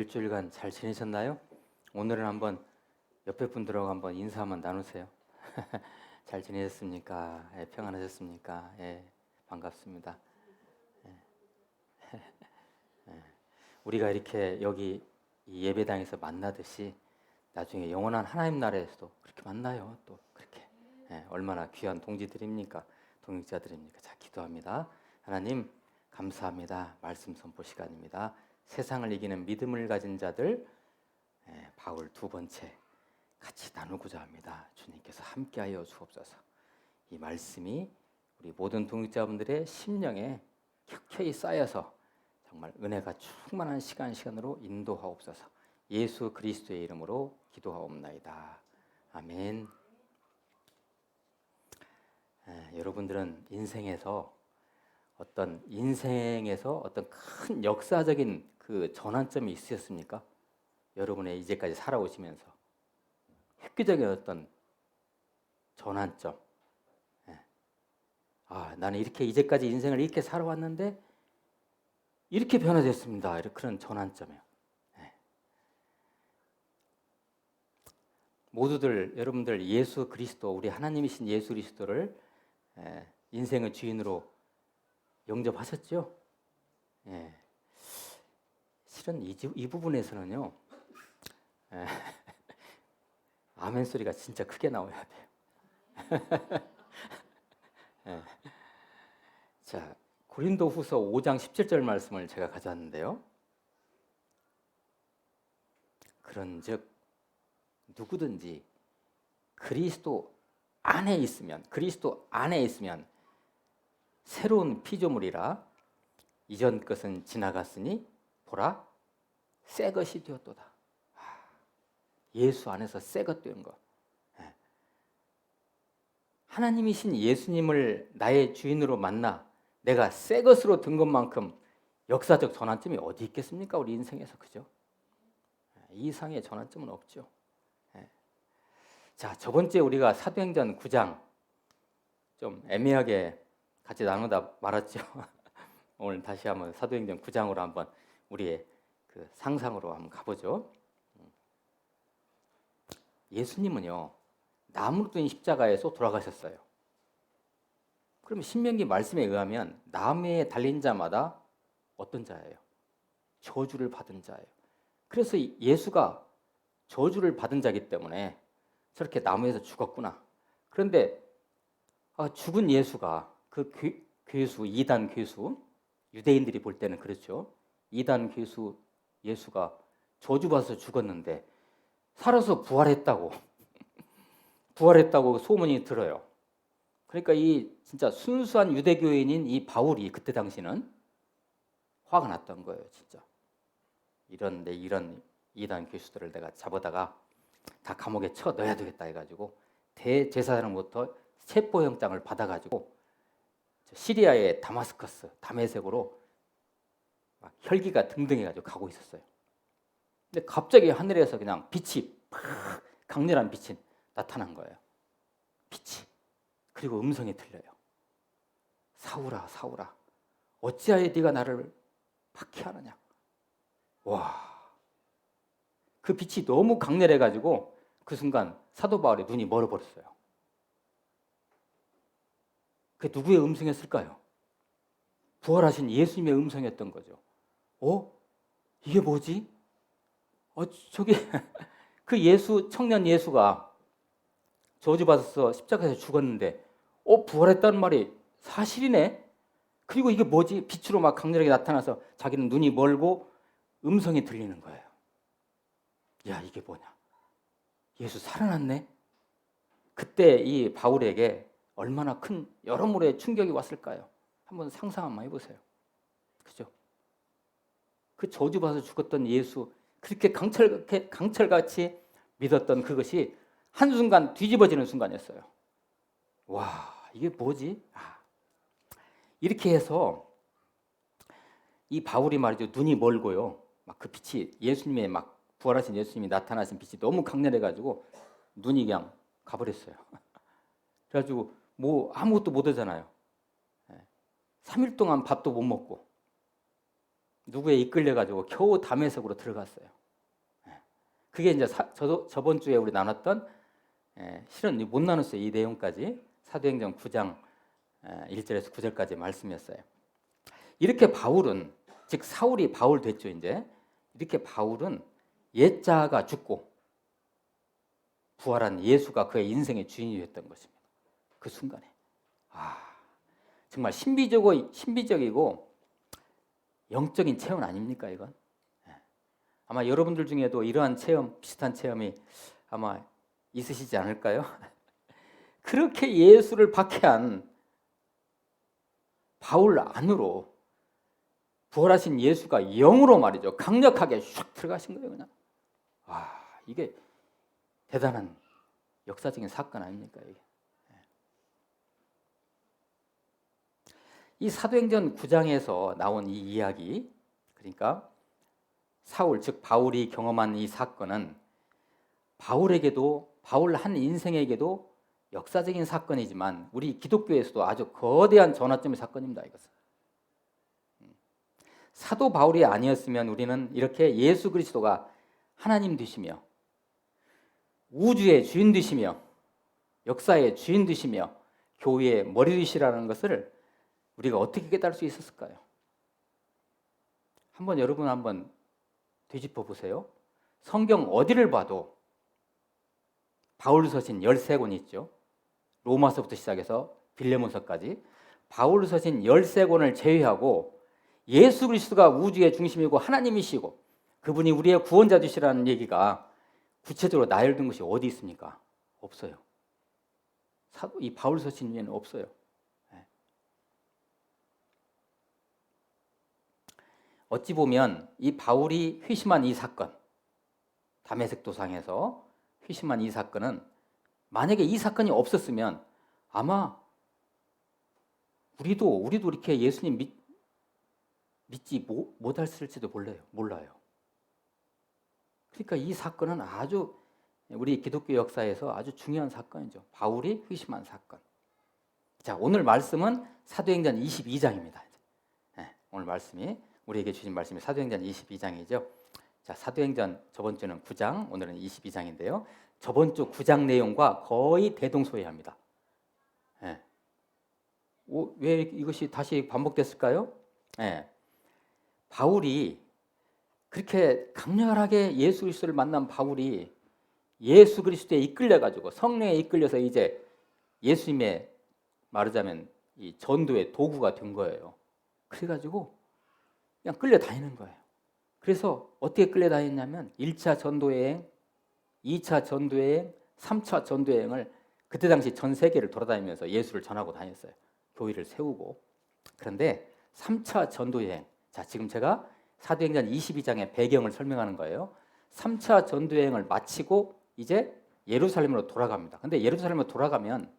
일주일간 잘 지내셨나요? 오늘은 한번 옆에 분들하고 한번 인사 한번 나누세요. 잘 지내셨습니까? 예, 평안하셨습니까? 예, 반갑습니다. 우리가 이렇게 여기 이 예배당에서 만나듯이 나중에 영원한 하나님 나라에서도 그렇게 만나요. 또 그렇게 얼마나 귀한 동지들입니까? 동역자들입니까? 자, 기도합니다. 하나님 감사합니다. 말씀 선포 시간입니다. 세상을 이기는 믿음을 가진 자들 바울 두 번째 같이 나누고자 합니다. 주님께서 함께하여 주옵소서. 이 말씀이 우리 모든 동역자분들의 심령에 켜켜이 쌓여서 정말 은혜가 충만한 시간으로 인도하옵소서. 예수 그리스도의 이름으로 기도하옵나이다. 아멘. 여러분들은 인생에서 어떤 큰 역사적인 그 전환점이 있으셨습니까? 여러분의 이제까지 살아오시면서 획기적인 어떤 전환점. 나는 이렇게 이제까지 인생을 이렇게 살아왔는데 이렇게 변화됐습니다. 이런 그런 전환점이에요. 모두들 여러분들 예수 그리스도 우리 하나님이신 예수 그리스도를 인생의 주인으로 영접하셨죠? 실은 이 부분에서는요. 아멘 소리가 진짜 크게 나와야 돼요. 자, 고린도후서 5장 17절 말씀을 제가 가져왔는데요. 그런즉 누구든지 그리스도 안에 있으면 새로운 피조물이라 이전 것은 지나갔으니 보라 새 것이 되었도다. 예수 안에서 새 것 되는 거. 하나님이신 예수님을 나의 주인으로 만나 내가 새 것으로 든 것만큼 역사적 전환점이 어디 있겠습니까? 우리 인생에서. 그죠? 이 이상의 전환점은 없죠. 자, 저번주에 우리가 사도행전 9장 좀 애매하게 같이 나누다 말았죠. 오늘 다시 한번 사도행전 9장으로 한번 우리의 그 상상으로 한번 가보죠. 예수님은요, 나무로 된 십자가에서 돌아가셨어요. 그럼 신명기 말씀에 의하면 나무에 달린 자마다 어떤 자예요? 저주를 받은 자예요. 그래서 예수가 저주를 받은 자이기 때문에 저렇게 나무에서 죽었구나. 그런데 죽은 예수가 그 괴수, 이단 괴수, 유대인들이 볼 때는 그렇죠. 이단 괴수 예수가 저주받아서 죽었는데 살아서 부활했다고 소문이 들어요. 그러니까 이 진짜 순수한 유대교인인 이 바울이 그때 당시는 화가 났던 거예요. 진짜 이런 이단 괴수들을 내가 잡아다가 다 감옥에 쳐 넣어야 되겠다 해가지고 대제사장으로부터 체포영장을 받아가지고 시리아의 다메섹으로 막 혈기가 등등해가지고 가고 있었어요. 근데 갑자기 하늘에서 그냥 빛이 강렬한 빛이 나타난 거예요. 빛이. 그리고 음성이 들려요. 사울아, 사울아, 어찌하여 네가 나를 박해하느냐. 와, 그 빛이 너무 강렬해가지고 그 순간 사도 바울의 눈이 멀어버렸어요. 그게 누구의 음성이었을까요? 부활하신 예수님의 음성이었던 거죠. 이게 뭐지? 저기 그 청년 예수가 저주받아서 십자가에서 죽었는데 부활했다는 말이 사실이네? 그리고 이게 뭐지? 빛으로 막 강렬하게 나타나서 자기는 눈이 멀고 음성이 들리는 거예요. 야, 이게 뭐냐? 예수 살아났네? 그때 이 바울에게 얼마나 큰 여러모로의 충격이 왔을까요? 한번 상상 한번 해보세요. 그죠? 그 저주받아서 죽었던 예수, 그렇게 강철같이 믿었던 그것이 한순간 뒤집어지는 순간이었어요. 와, 이게 뭐지? 이렇게 해서 이 바울이 말이죠. 눈이 멀고요. 막 그 빛이 예수님의 막 부활하신 예수님이 나타나신 빛이 너무 강렬해가지고 눈이 그냥 가버렸어요. 그래가지고 뭐 아무것도 못 하잖아요. 3일 동안 밥도 못 먹고 누구에 이끌려 가지고 겨우 다메섹으로 들어갔어요. 그게 이제 저번 주에 우리 나눴던 실은 못 나눴어요. 이 내용까지 사도행전 9장 1절에서 9절까지 말씀이었어요. 이렇게 바울은 즉 사울이 바울 됐죠. 이제 이렇게 바울은 옛자가 죽고 부활한 예수가 그의 인생의 주인이 됐던 것입니다. 그 순간에 정말 신비적이고 영적인 체험 아닙니까 이건? 아마 여러분들 중에도 이러한 체험, 비슷한 체험이 아마 있으시지 않을까요? 그렇게 예수를 박해한 바울 안으로 부활하신 예수가 영으로 말이죠. 강력하게 슉 들어가신 거예요. 그냥. 이게 대단한 역사적인 사건 아닙니까? 이게. 이 사도행전 9장에서 나온 이 이야기, 그러니까 사울, 즉 바울이 경험한 이 사건은 바울에게도, 바울 한 인생에게도 역사적인 사건이지만 우리 기독교에서도 아주 거대한 전환점의 사건입니다. 이것은. 사도 바울이 아니었으면 우리는 이렇게 예수 그리스도가 하나님 되시며 우주의 주인 되시며 역사의 주인 되시며 교회의 머리 되시라는 것을 우리가 어떻게 깨달을 수 있었을까요? 여러분 한번 되짚어 보세요. 성경 어디를 봐도 바울서신 13권이 있죠. 로마서부터 시작해서 빌레몬서까지 바울서신 13권을 제외하고 예수 그리스도가 우주의 중심이고 하나님이시고 그분이 우리의 구원자 되시라는 얘기가 구체적으로 나열된 것이 어디 있습니까? 없어요. 이 바울서신 위에는 없어요. 어찌 보면 이 바울이 회심한 이 사건, 다메섹 도상에서 회심한 이 사건은 만약에 이 사건이 없었으면 아마 우리도 이렇게 예수님 믿지 못했을지도 몰라요. 그러니까 이 사건은 아주 우리 기독교 역사에서 아주 중요한 사건이죠. 바울이 회심한 사건. 자, 오늘 말씀은 사도행전 22장입니다. 오늘 말씀이 우리에게 주신 말씀이 사도행전 22장이죠. 자, 사도행전 저번 주는 9장, 오늘은 22장인데요. 저번 주 9장 내용과 거의 대동소이합니다. 왜 이것이 다시 반복됐을까요? 바울이 그렇게 강렬하게 예수 그리스도를 만난 바울이 예수 그리스도에 이끌려가지고 성령에 이끌려서 이제 예수님의 말하자면 이 전도의 도구가 된 거예요. 그래가지고 그냥 끌려다니는 거예요. 그래서 어떻게 끌려다녔냐면 1차 전도여행, 2차 전도여행, 3차 전도여행을 그때 당시 전 세계를 돌아다니면서 예수를 전하고 다녔어요. 교회를 세우고. 그런데 3차 전도여행, 자 지금 제가 사도행전 22장의 배경을 설명하는 거예요. 3차 전도여행을 마치고 이제 예루살렘으로 돌아갑니다. 근데 예루살렘으로 돌아가면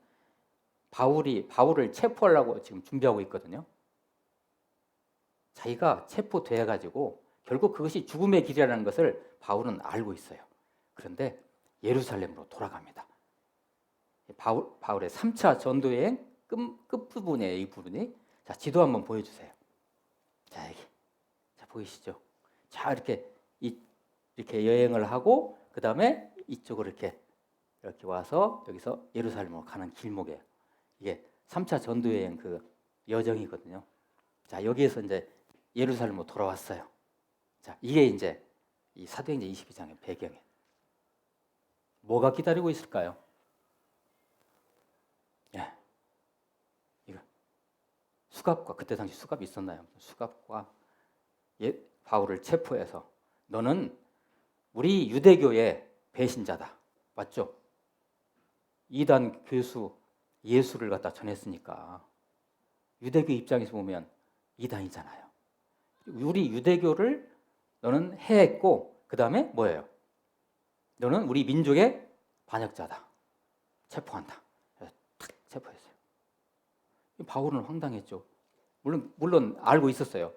바울을 체포하려고 지금 준비하고 있거든요. 자기가 체포돼 가지고 결국 그것이 죽음의 길이라는 것을 바울은 알고 있어요. 그런데 예루살렘으로 돌아갑니다. 바울의 3차 전도여행 끝부분에 이 부분이, 자 지도 한번 보여주세요. 자 여기, 자 보이시죠? 자 이렇게 여행을 하고 그 다음에 이쪽으로 이렇게 와서 여기서 예루살렘으로 가는 길목이에요. 이게 3차 전도여행 그 여정이거든요. 자 여기에서 이제 예루살렘으로 돌아왔어요. 자 이게 이제 이 사도행전 22장의 배경이에요. 뭐가 기다리고 있을까요? 이거 수갑과, 그때 당시 수갑이 있었나요? 수갑과 바울을 체포해서 너는 우리 유대교의 배신자다. 맞죠? 이단 교수 예수를 갖다 전했으니까 유대교 입장에서 보면 이단이잖아요. 우리 유대교를 너는 해했고 그 다음에 뭐예요? 너는 우리 민족의 반역자다. 체포한다. 탁 체포했어요. 바울은 황당했죠. 물론 알고 있었어요.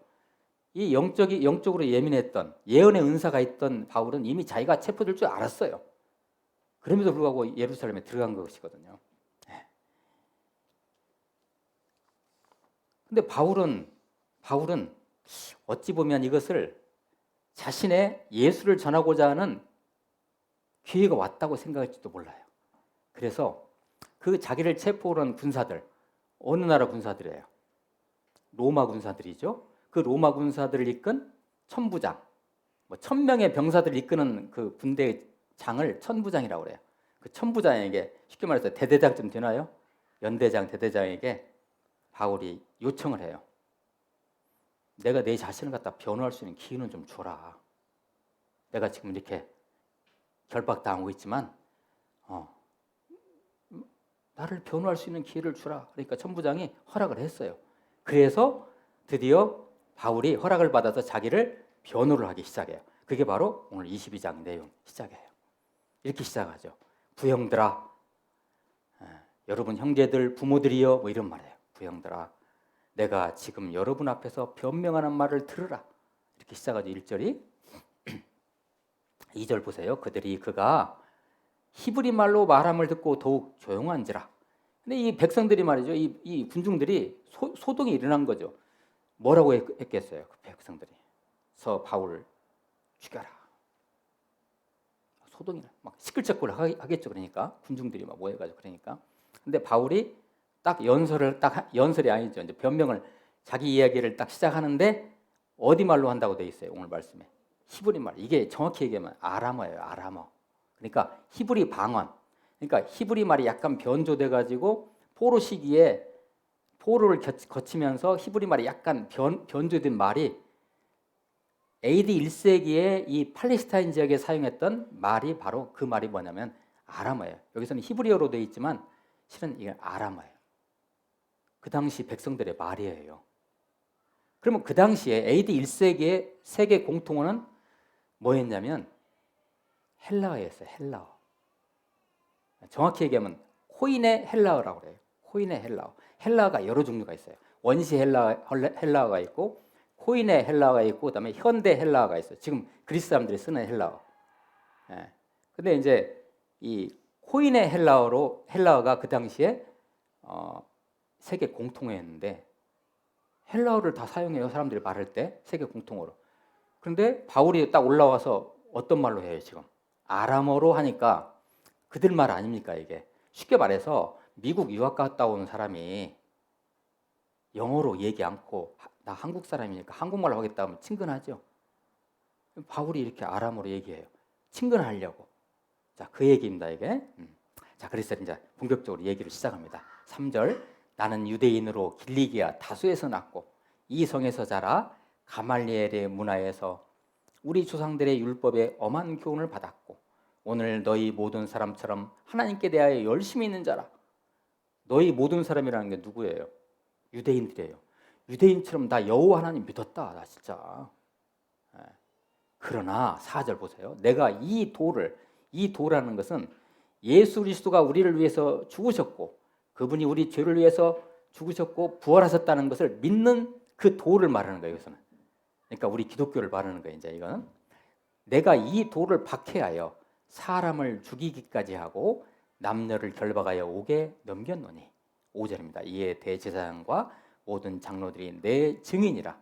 이 영적으로 예민했던 예언의 은사가 있던 바울은 이미 자기가 체포될 줄 알았어요. 그럼에도 불구하고 예루살렘에 들어간 것이거든요. 근데 바울은 어찌 보면 이것을 자신의 예수를 전하고자 하는 기회가 왔다고 생각할지도 몰라요. 그래서 그 자기를 체포하러 온 군사들, 어느 나라 군사들이에요? 로마 군사들이죠. 그 로마 군사들을 이끈 천부장, 1000명의 병사들을 이끄는 그 군대 장을 천부장이라고 그래요. 그 천부장에게 쉽게 말해서 대대장쯤 되나요? 연대장, 대대장에게 바울이 요청을 해요. 내가 내 자신을 갖다 변호할 수 있는 기회는 좀 줘라. 내가 지금 이렇게 결박당하고 있지만 나를 변호할 수 있는 기회를 주라. 그러니까 천부장이 허락을 했어요. 그래서 드디어 바울이 허락을 받아서 자기를 변호를 하기 시작해요. 그게 바로 오늘 22장 내용 시작해요. 이렇게 시작하죠. 부형들아, 여러분 형제들, 부모들이여, 뭐 이런 말이에요. 부형들아, 내가 지금 여러분 앞에서 변명하는 말을 들으라. 이렇게 시작하죠. 1절이. 2절 보세요. 그가 히브리 말로 말함을 듣고 더욱 조용한지라. 근데 이 백성들이 말이죠. 이 군중들이 소동이 일어난 거죠. 뭐라고 했겠어요? 그 백성들이. 서 바울을 죽여라. 소동이 막 시끌적거려 하겠죠. 그러니까 군중들이 막 모여가지고 그러니까. 근데 바울이 연설이 아니죠. 이제 변명을 자기 이야기를 딱 시작하는데 어디 말로 한다고 돼 있어요. 오늘 말씀에 히브리 말. 이게 정확히 얘기하면 아람어예요. 아람어. 그러니까 히브리 방언. 그러니까 히브리 말이 약간 변조돼 가지고 포로 시기에 포로를 거치면서 히브리 말이 약간 변조된 말이 AD 1세기에 이 팔레스타인 지역에 사용했던 말이 바로 그 말이 뭐냐면 아람어예요. 여기서는 히브리어로 되어 있지만 실은 이게 아람어예요. 그 당시 백성들의 말이에요. 그러면 그 당시에 AD 1세기의 세계 공통어는 뭐였냐면 헬라어였어요. 헬라어. 정확히 얘기하면 코인의 헬라어라고 그래요. 코인의 헬라어. 헬라어가 여러 종류가 있어요. 원시 헬라어가 있고 코인의 헬라어가 있고 그다음에 현대 헬라어가 있어요. 지금 그리스 사람들이 쓰는 헬라어. 예. 근데 이제 이 코인의 헬라어가 그 당시에 세계 공통어였는데 헬라어를 다 사용해요. 사람들이 말할 때 세계 공통어로. 그런데 바울이 딱 올라와서 어떤 말로 해요, 지금? 아람어로 하니까 그들 말 아닙니까, 이게? 쉽게 말해서 미국 유학 갔다 온 사람이 영어로 얘기 않고 나 한국 사람이니까 한국말로 하겠다 하면 친근하죠. 바울이 이렇게 아람어로 얘기해요. 친근하려고. 자, 그 얘기입니다, 이게. 자, 그래서 이제 본격적으로 얘기를 시작합니다. 3절. 나는 유대인으로 길리기아 다수에서 났고 이 성에서 자라 가말리엘의 문화에서 우리 조상들의 율법에 엄한 교훈을 받았고 오늘 너희 모든 사람처럼 하나님께 대하여 열심히 있는 자라. 너희 모든 사람이라는 게 누구예요? 유대인들이에요. 유대인처럼 나 여호와 하나님 믿었다. 나 진짜. 그러나 4절 보세요. 내가 이 도라는 것은 예수 그리스도가 우리를 위해서 죽으셨고 그분이 우리 죄를 위해서 죽으셨고 부활하셨다는 것을 믿는 그 도를 말하는 거예요. 여기서는. 그러니까 우리 기독교를 말하는 거예요. 이제 이거는 내가 이 도를 박해하여 사람을 죽이기까지 하고 남녀를 결박하여 옥에 넘겼노니 5절입니다. 이에 대제사장과 모든 장로들이 내 증인이라.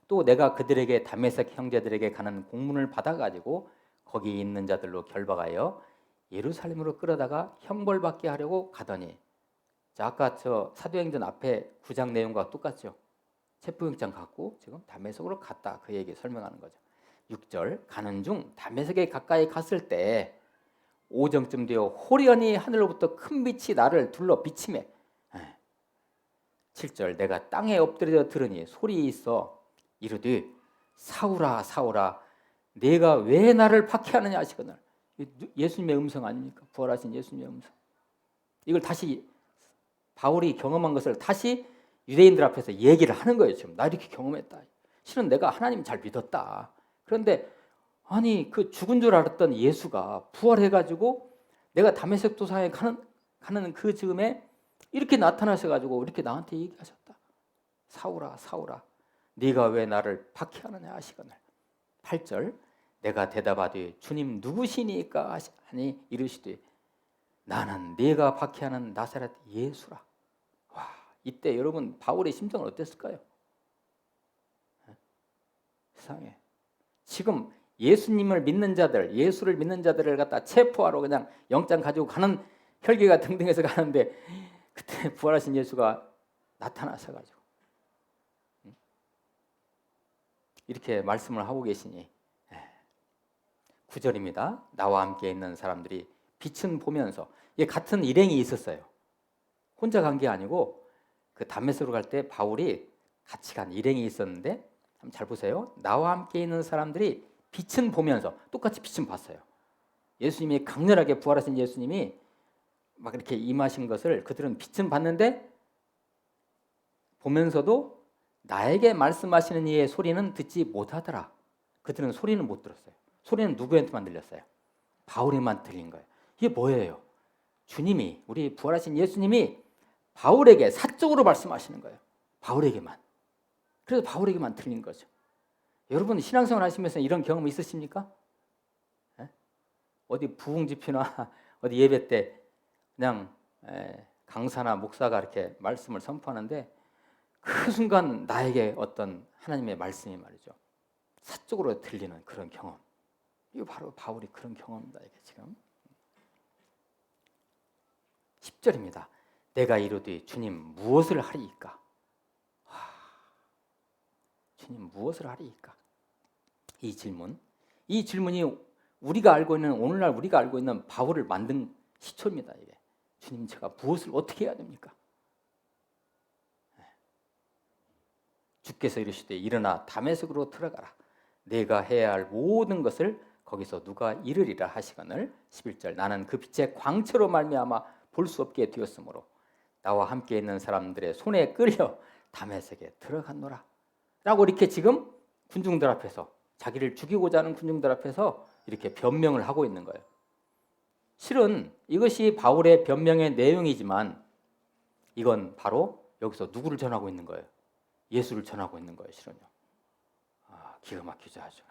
또 내가 그들에게 다메섹 형제들에게 가는 공문을 받아가지고 거기 있는 자들로 결박하여 예루살렘으로 끌어다가 형벌받게 하려고 가더니 자, 아까 저 사도행전 앞에 9장 내용과 똑같죠. 체포영장 갖고 지금 다메섹으로 갔다. 그 얘기 설명하는 거죠. 6절 가는 중 다메섹에 가까이 갔을 때 오정쯤 되어 호련히 하늘로부터 큰 빛이 나를 둘러 비치매 7절 내가 땅에 엎드려 들으니 소리 있어 이르되 사울아 사울아 내가 왜 나를 박해하느냐 하시거늘. 예수님의 음성 아닙니까? 부활하신 예수님의 음성. 이걸 다시 바울이 경험한 것을 다시 유대인들 앞에서 얘기를 하는 거예요. 지금 나 이렇게 경험했다. 실은 내가 하나님 잘 믿었다. 그런데 아니 그 죽은 줄 알았던 예수가 부활해가지고 내가 다메섹 도상에 가는 그 즈음에 이렇게 나타나셔가지고 이렇게 나한테 얘기하셨다. 사울아 사울아 네가 왜 나를 박해하느냐 하시거늘. 8절 내가 대답하되 주님 누구시니까 하니 이르시되 나는 네가 박해하는 나사렛 예수라. 와, 이때 여러분 바울의 심정은 어땠을까요? 세상에. 지금 예수님을 믿는 자들, 예수를 믿는 자들을 갖다 체포하러 그냥 영장 가지고 가는 혈기가 등등해서 가는데 그때 부활하신 예수가 나타나셔가지고 이렇게 말씀을 하고 계시니 9절입니다. 나와 함께 있는 사람들이 빛은 보면서, 이게 같은 일행이 있었어요. 혼자 간 게 아니고 그 담메섹으로 갈 때 바울이 같이 간 일행이 있었는데, 한번 잘 보세요. 나와 함께 있는 사람들이 빛은 보면서, 똑같이 빛은 봤어요. 예수님이 강렬하게 부활하신 예수님이 막 이렇게 임하신 것을 그들은 빛은 봤는데 보면서도 나에게 말씀하시는 이의 소리는 듣지 못하더라. 그들은 소리는 못 들었어요. 소리는 누구한테만 들렸어요? 바울에만 들린 거예요. 이게 뭐예요? 주님이, 우리 부활하신 예수님이 바울에게 사적으로 말씀하시는 거예요. 바울에게만. 그래서 바울에게만 들린 거죠. 여러분 신앙생활 하시면서 이런 경험 있으십니까? 에? 어디 부흥집회나 어디 예배 때 그냥 강사나 목사가 이렇게 말씀을 선포하는데 그 순간 나에게 어떤 하나님의 말씀이 말이죠, 사적으로 들리는 그런 경험. 이거 바로 바울이 그런 경험입니다. 이게 지금 10절입니다. 내가 이르되 주님 무엇을 하리이까? 주님 무엇을 하리이까? 이 질문이 우리가 알고 있는, 오늘날 우리가 알고 있는 바울을 만든 시초입니다. 이게 주님 제가 무엇을 어떻게 해야 됩니까? 주께서 이르시되 일어나 다메섹으로 들어가라. 내가 해야 할 모든 것을 거기서 누가 이르리라 하시거늘. 11절 나는 그 빛의 광채로 말미암아 볼 수 없게 되었으므로 나와 함께 있는 사람들의 손에 끌려 다메섹에 들어갔노라. 라고 이렇게 지금 군중들 앞에서, 자기를 죽이고자 하는 군중들 앞에서 이렇게 변명을 하고 있는 거예요. 실은 이것이 바울의 변명의 내용이지만 이건 바로 여기서 누구를 전하고 있는 거예요? 예수를 전하고 있는 거예요. 실은요. 기가 막히죠 아주.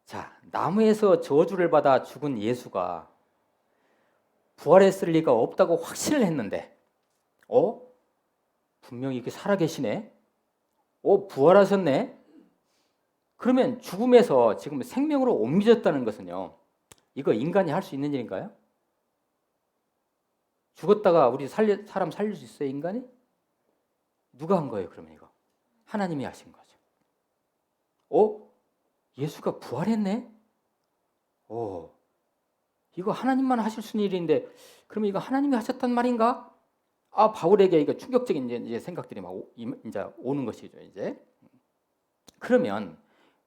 자, 나무에서 저주를 받아 죽은 예수가 부활했을 리가 없다고 확신을 했는데 분명히 이렇게 살아계시네, 부활하셨네. 그러면 죽음에서 지금 생명으로 옮겨졌다는 것은요, 이거 인간이 할 수 있는 일인가요? 죽었다가 우리 사람 살릴 수 있어요, 인간이? 누가 한 거예요, 그러면 이거? 하나님이 하신 거죠. 예수가 부활했네? 이거 하나님만 하실 수 있는 일인데, 그러면 이거 하나님이 하셨단 말인가? 바울에게 이거 충격적인 이제 생각들이 막 이제 오는 것이죠, 이제. 그러면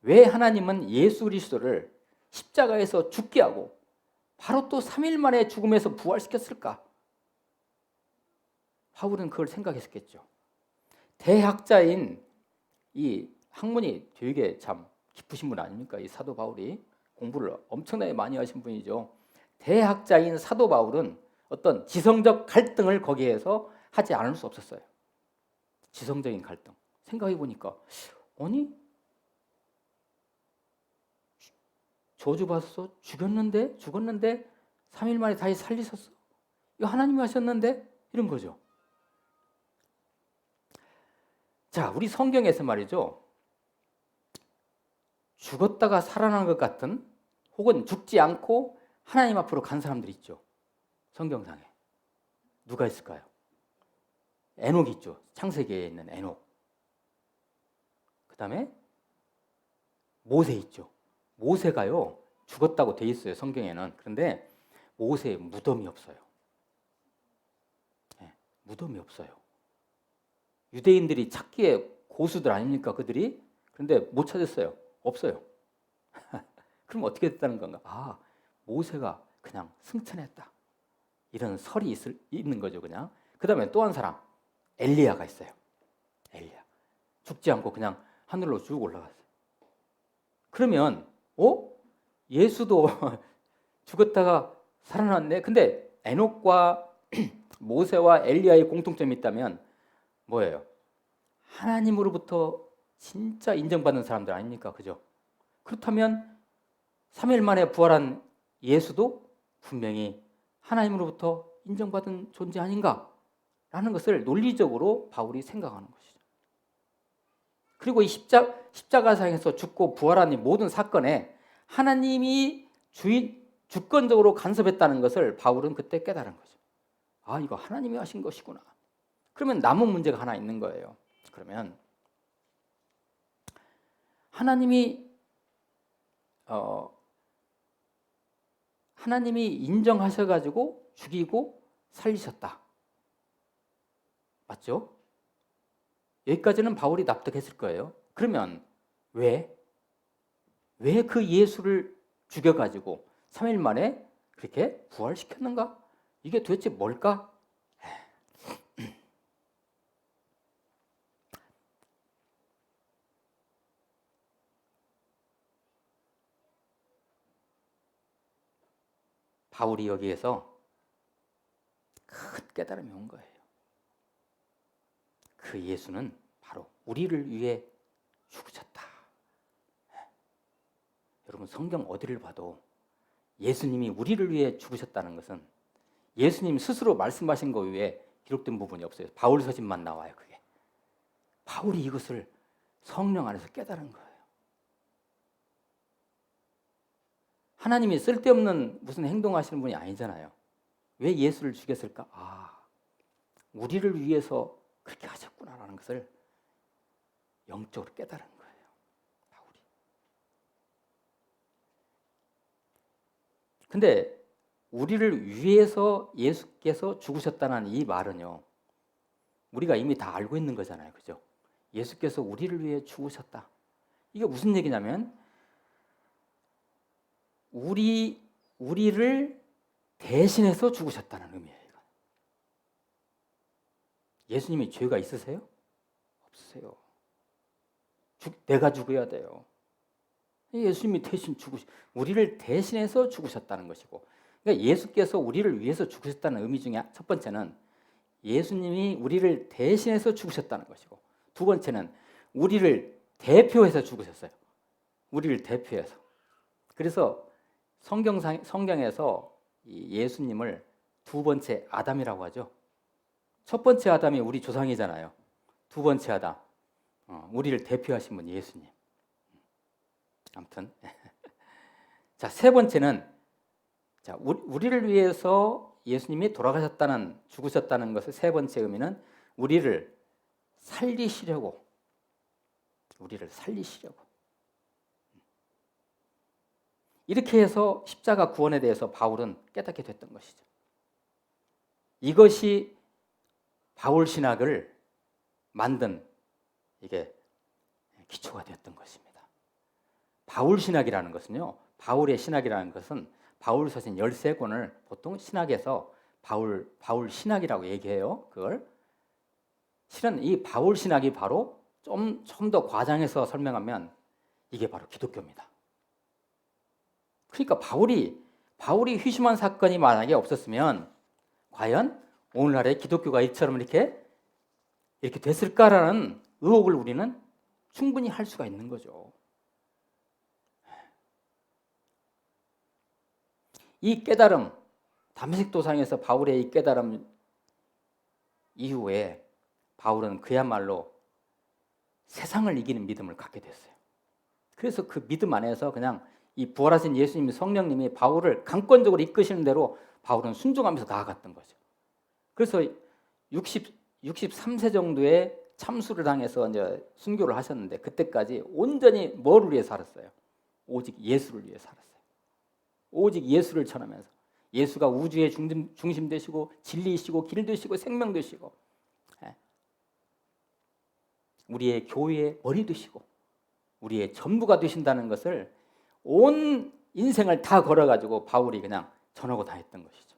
왜 하나님은 예수 그리스도를 십자가에서 죽게 하고 바로 또 3일 만에 죽음에서 부활시켰을까? 바울은 그걸 생각했겠죠. 대학자인, 이 학문이 되게 참 깊으신 분 아닙니까? 이 사도 바울이 공부를 엄청나게 많이 하신 분이죠. 대학자인 사도 바울은 어떤 지성적 갈등을 거기에서 하지 않을 수 없었어요. 지성적인 갈등. 생각해 보니까 아니 저주받았어? 죽었는데 3일 만에 다시 살리셨어? 이거 하나님이 하셨는데? 이런 거죠. 자, 우리 성경에서 말이죠, 죽었다가 살아난 것 같은, 혹은 죽지 않고 하나님 앞으로 간 사람들이 있죠. 성경상에 누가 있을까요? 에녹이 있죠. 창세기에 있는 에녹. 그 다음에 모세 있죠. 모세가요 죽었다고 돼 있어요, 성경에는. 그런데 모세에 무덤이 없어요. 무덤이 없어요. 유대인들이 찾기에 고수들 아닙니까, 그들이? 그런데 못 찾았어요. 없어요. 그럼 어떻게 됐다는 건가? 모세가 그냥 승천했다, 이런 설이 있는 거죠, 그냥. 그 다음에 또 한 사람, 엘리야가 있어요. 엘리야. 죽지 않고 그냥 하늘로 쭉 올라갔어요. 그러면 예수도 죽었다가 살아났네. 근데 에녹과 모세와 엘리야의 공통점이 있다면 뭐예요? 하나님으로부터 진짜 인정받는 사람들 아닙니까? 그죠? 그렇다면 3일 만에 부활한 예수도 분명히 하나님으로부터 인정받은 존재 아닌가? 라는 것을 논리적으로 바울이 생각하는 것이죠. 그리고 이 십자가상에서 죽고 부활한 이 모든 사건에 하나님이 주권적으로 간섭했다는 것을 바울은 그때 깨달은 거죠. 아, 이거 하나님이 하신 것이구나. 그러면 남은 문제가 하나 있는 거예요. 그러면 하나님이 인정하셔가지고 죽이고 살리셨다. 맞죠? 여기까지는 바울이 납득했을 거예요. 그러면 왜 그 예수를 죽여가지고 3일 만에 그렇게 부활시켰는가? 이게 도대체 뭘까? 바울이 여기에서 큰 깨달음이 온 거예요. 그 예수는 바로 우리를 위해 죽으셨다. 여러분, 성경 어디를 봐도 예수님이 우리를 위해 죽으셨다는 것은 예수님 스스로 말씀하신 것 외에 기록된 부분이 없어요. 바울 서신만 나와요. 그게 바울이 이것을 성령 안에서 깨달은 거예요. 하나님이 쓸데없는 무슨 행동하시는 분이 아니잖아요. 왜 예수를 죽였을까? 아, 우리를 위해서 그렇게 하셨구나라는 것을 영적으로 깨달은 거예요. 바울이. 근데 우리를 위해서 예수께서 죽으셨다는 이 말은요, 우리가 이미 다 알고 있는 거잖아요. 그죠? 예수께서 우리를 위해 죽으셨다. 이게 무슨 얘기냐면 우리를 대신해서 죽으셨다는 의미예요. 예수님이 죄가 있으세요? 없으세요. 내가 죽어야 돼요. 예수님이 대신 우리를 대신해서 죽으셨다는 것이고, 그러니까 예수께서 우리를 위해서 죽으셨다는 의미 중에 첫 번째는 예수님이 우리를 대신해서 죽으셨다는 것이고, 두 번째는 우리를 대표해서 죽으셨어요. 우리를 대표해서. 그래서 성경에서 예수님을 두 번째 아담이라고 하죠. 첫 번째 아담이 우리 조상이잖아요. 두 번째 아담, 우리를 대표하신 분 예수님. 아무튼 자, 세 번째는 우리를 위해서 예수님이 죽으셨다는 것의 세 번째 의미는 우리를 살리시려고. 이렇게 해서 십자가 구원에 대해서 바울은 깨닫게 됐던 것이죠. 이것이 바울 신학을 만든 이게 기초가 되었던 것입니다. 바울 신학이라는 것은요, 바울의 신학이라는 것은 바울 서신 13권을 보통 신학에서 바울 신학이라고 얘기해요. 그걸 실은 이 바울 신학이 바로 좀 더 과장해서 설명하면 이게 바로 기독교입니다. 그러니까 바울이 휘심한 사건이 만약에 없었으면 과연 오늘날의 기독교가 이처럼 이렇게 됐을까라는 의혹을 우리는 충분히 할 수가 있는 거죠. 이 깨달음, 다메섹 도상에서 바울의 이 깨달음 이후에 바울은 그야말로 세상을 이기는 믿음을 갖게 됐어요. 그래서 그 믿음 안에서 그냥 이 부활하신 예수님, 성령님이 바울을 강권적으로 이끄시는 대로 바울은 순종하면서 나아갔던 거죠. 그래서 63세 정도의 참수를 당해서 이제 순교를 하셨는데, 그때까지 온전히 뭐를 위해 살았어요? 오직 예수를 위해 살았어요. 오직 예수를 전하면서 예수가 우주의 중심 되시고 진리이시고 길 되시고 생명 되시고 우리의 교회의 머리 되시고 우리의 전부가 되신다는 것을 온 인생을 다 걸어가지고 바울이 그냥 전하고 다녔던 것이죠.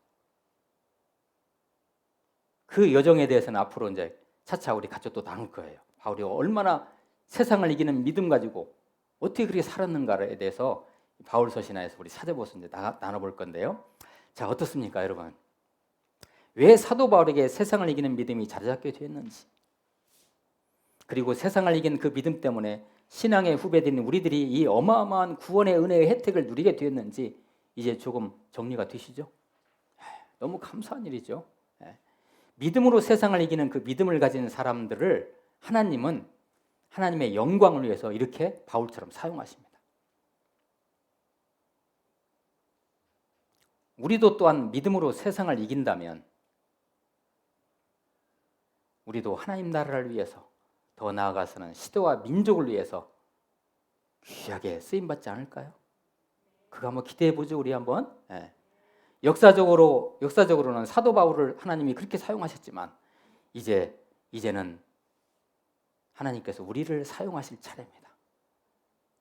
그 여정에 대해서는 앞으로 이제 차차 우리 같이 또 나눌 거예요. 바울이 얼마나 세상을 이기는 믿음 가지고 어떻게 그렇게 살았는가에 대해서 바울 서신에서 우리 찾아보서 이제 나눠볼 건데요. 자, 어떻습니까, 여러분? 왜 사도 바울에게 세상을 이기는 믿음이 자리 잡게 되었는지, 그리고 세상을 이긴 그 믿음 때문에 신앙의 후배들인 우리들이 이 어마어마한 구원의 은혜의 혜택을 누리게 되었는지 이제 조금 정리가 되시죠? 너무 감사한 일이죠. 믿음으로 세상을 이기는 그 믿음을 가진 사람들을 하나님은 하나님의 영광을 위해서 이렇게 바울처럼 사용하십니다. 우리도 또한 믿음으로 세상을 이긴다면 우리도 하나님 나라를 위해서, 더 나아가서는 시대와 민족을 위해서 귀하게 쓰임받지 않을까요? 그거 한번 기대해 보죠. 우리 한번. 예. 역사적으로는 사도 바울을 하나님이 그렇게 사용하셨지만 이제는 하나님께서 우리를 사용하실 차례입니다.